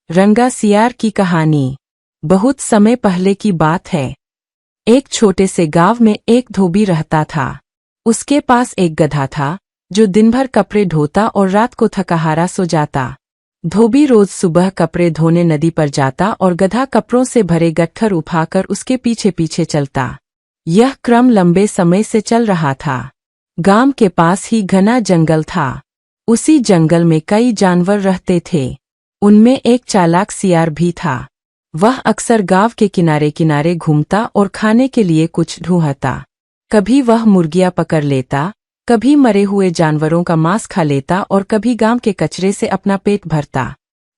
रंगा सियार की कहानी। बहुत समय पहले की बात है। एक छोटे से गांव में एक धोबी रहता था। उसके पास एक गधा था जो दिन भर कपड़े धोता और रात को थकाहारा सो जाता। धोबी रोज सुबह कपड़े धोने नदी पर जाता और गधा कपड़ों से भरे गट्ठर उठाकर उसके पीछे पीछे चलता। यह क्रम लंबे समय से चल रहा था। गांव के पास ही घना जंगल था। उसी जंगल में कई जानवर रहते थे। उनमें एक चालाक सियार भी था। वह अक्सर गांव के किनारे किनारे घूमता और खाने के लिए कुछ ढूंढता। कभी वह मुर्गियां पकड़ लेता, कभी मरे हुए जानवरों का मांस खा लेता और कभी गांव के कचरे से अपना पेट भरता।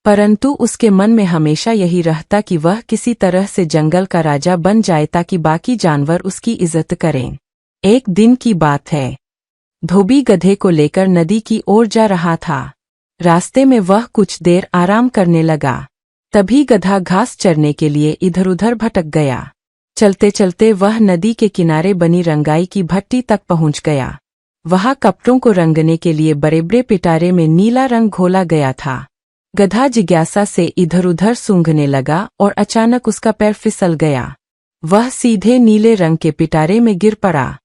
परंतु उसके मन में हमेशा यही रहता कि वह किसी तरह से जंगल का राजा बन जाए ताकि बाकी जानवर उसकी इज्जत करें। एक दिन की बात है। धोबी गधे को लेकर नदी की ओर जा रहा था। रास्ते में वह कुछ देर आराम करने लगा। तभी गधा घास चरने के लिए इधर उधर भटक गया। चलते चलते वह नदी के किनारे बनी रंगाई की भट्टी तक पहुंच गया। वहां कपड़ों को रंगने के लिए बड़े बड़े पिटारे में नीला रंग घोला गया था। गधा जिज्ञासा से इधर उधर सूंघने लगा और अचानक उसका पैर फिसल गया। वह सीधे नीले रंग के पिटारे में गिर पड़ा।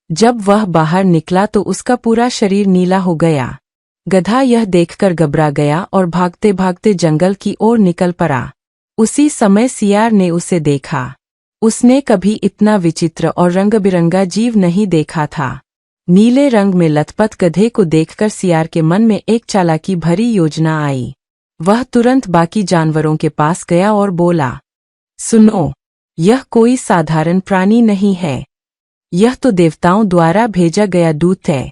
जब वह बाहर निकला तो उसका पूरा शरीर नीला हो गया। गधा यह देखकर घबरा गया और भागते भागते जंगल की ओर निकल पड़ा। उसी समय सियार ने उसे देखा। उसने कभी इतना विचित्र और रंग बिरंगा जीव नहीं देखा था। नीले रंग में लथपथ गधे को देखकर सियार के मन में एक चालाकी भरी योजना आई। वह तुरंत बाकी जानवरों के पास गया और बोला, सुनो, यह कोई साधारण प्राणी नहीं है। यह तो देवताओं द्वारा भेजा गया दूत है।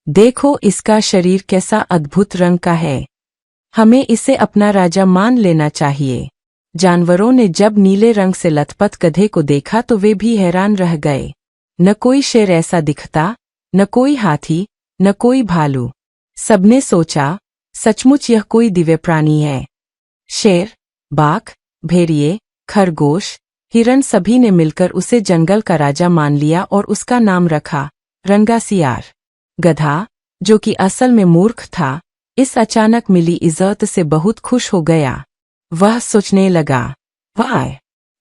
देखो इसका शरीर कैसा अद्भुत रंग का है। हमें इसे अपना राजा मान लेना चाहिए। जानवरों ने जब नीले रंग से लथपथ गधे को देखा तो वे भी हैरान रह गए। न कोई शेर ऐसा दिखता, न कोई हाथी, न कोई भालू। सबने सोचा, सचमुच यह कोई दिव्य प्राणी है। शेर, बाघ, भेड़िए, खरगोश, हिरण सभी ने मिलकर उसे जंगल का राजा मान लिया और उसका नाम रखा रंगा सियार। गधा, जो कि असल में मूर्ख था, इस अचानक मिली इज्जत से बहुत खुश हो गया। वह सोचने लगा, वाह,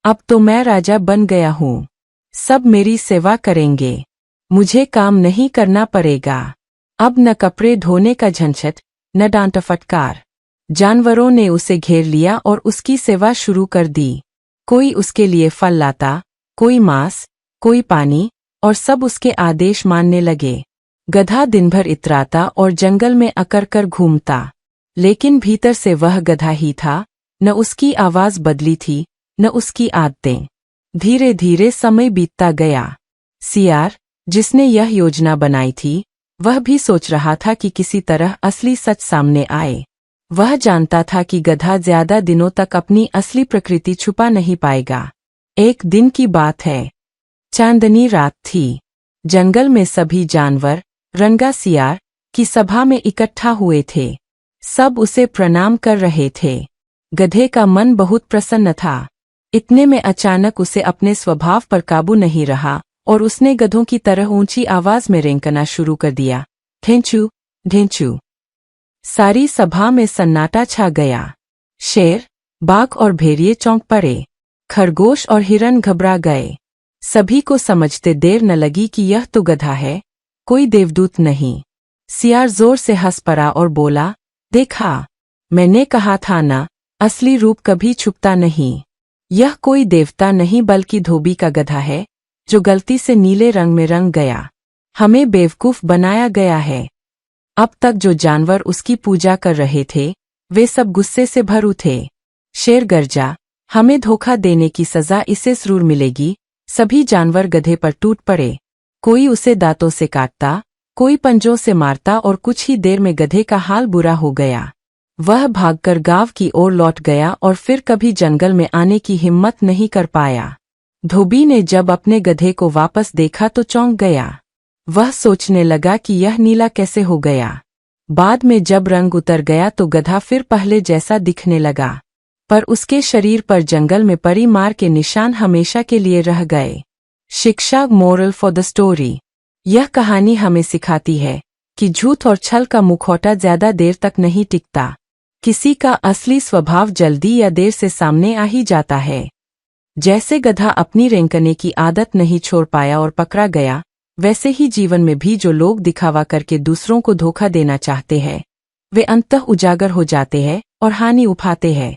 अब तो मैं राजा बन गया हूँ। सब मेरी सेवा करेंगे। मुझे काम नहीं करना पड़ेगा। अब न कपड़े धोने का झंझट, न डांट फटकार। जानवरों ने उसे घेर लिया और उसकी सेवा शुरू कर दी। कोई उसके लिए फल लाता, कोई मांस, कोई पानी, और सब उसके आदेश मानने लगे। गधा दिन भर इतराता और जंगल में अकड़ कर घूमता, लेकिन भीतर से वह गधा ही था। न उसकी आवाज बदली थी, न उसकी आदतें। धीरे धीरे समय बीतता गया। सियार, जिसने यह योजना बनाई थी, वह भी सोच रहा था कि किसी तरह असली सच सामने आए। वह जानता था कि गधा ज्यादा दिनों तक अपनी असली प्रकृति छुपा नहीं पाएगा। एक दिन की बात है। चांदनी रात थी। जंगल में सभी जानवर रंगा सियार की सभा में इकट्ठा हुए थे। सब उसे प्रणाम कर रहे थे। गधे का मन बहुत प्रसन्न था। इतने में अचानक उसे अपने स्वभाव पर काबू नहीं रहा और उसने गधों की तरह ऊंची आवाज में रेंकना शुरू कर दिया, ढेंचू, ढेंचू। सारी सभा में सन्नाटा छा गया। शेर, बाघ और भेड़िए चौंक पड़े। खरगोश और हिरण घबरा गए। सभी को समझते देर न लगी कि यह तो गधा है, कोई देवदूत नहीं। सियार जोर से हंस पड़ा और बोला, देखा, मैंने कहा था ना, असली रूप कभी छुपता नहीं। यह कोई देवता नहीं बल्कि धोबी का गधा है, जो गलती से नीले रंग में रंग गया। हमें बेवकूफ बनाया गया है। अब तक जो जानवर उसकी पूजा कर रहे थे, वे सब गुस्से से भर उठे। शेर गरजा, हमें धोखा देने की सजा इसे जरूर मिलेगी। सभी जानवर गधे पर टूट पड़े। कोई उसे दांतों से काटता, कोई पंजों से मारता और कुछ ही देर में गधे का हाल बुरा हो गया। वह भागकर गांव की ओर लौट गया और फिर कभी जंगल में आने की हिम्मत नहीं कर पाया। धोबी ने जब अपने गधे को वापस देखा तो चौंक गया। वह सोचने लगा कि यह नीला कैसे हो गया। बाद में जब रंग उतर गया तो गधा फिर पहले जैसा दिखने लगा, पर उसके शरीर पर जंगल में पड़ी मार के निशान हमेशा के लिए रह गए। शिक्षा, मोरल फॉर द स्टोरी। यह कहानी हमें सिखाती है कि झूठ और छल का मुखौटा ज्यादा देर तक नहीं टिकता। किसी का असली स्वभाव जल्दी या देर से सामने आ ही जाता है। जैसे गधा अपनी रेंकने की आदत नहीं छोड़ पाया और पकड़ा गया, वैसे ही जीवन में भी जो लोग दिखावा करके दूसरों को धोखा देना चाहते हैं, वे अंततः उजागर हो जाते हैं और हानि उठाते हैं।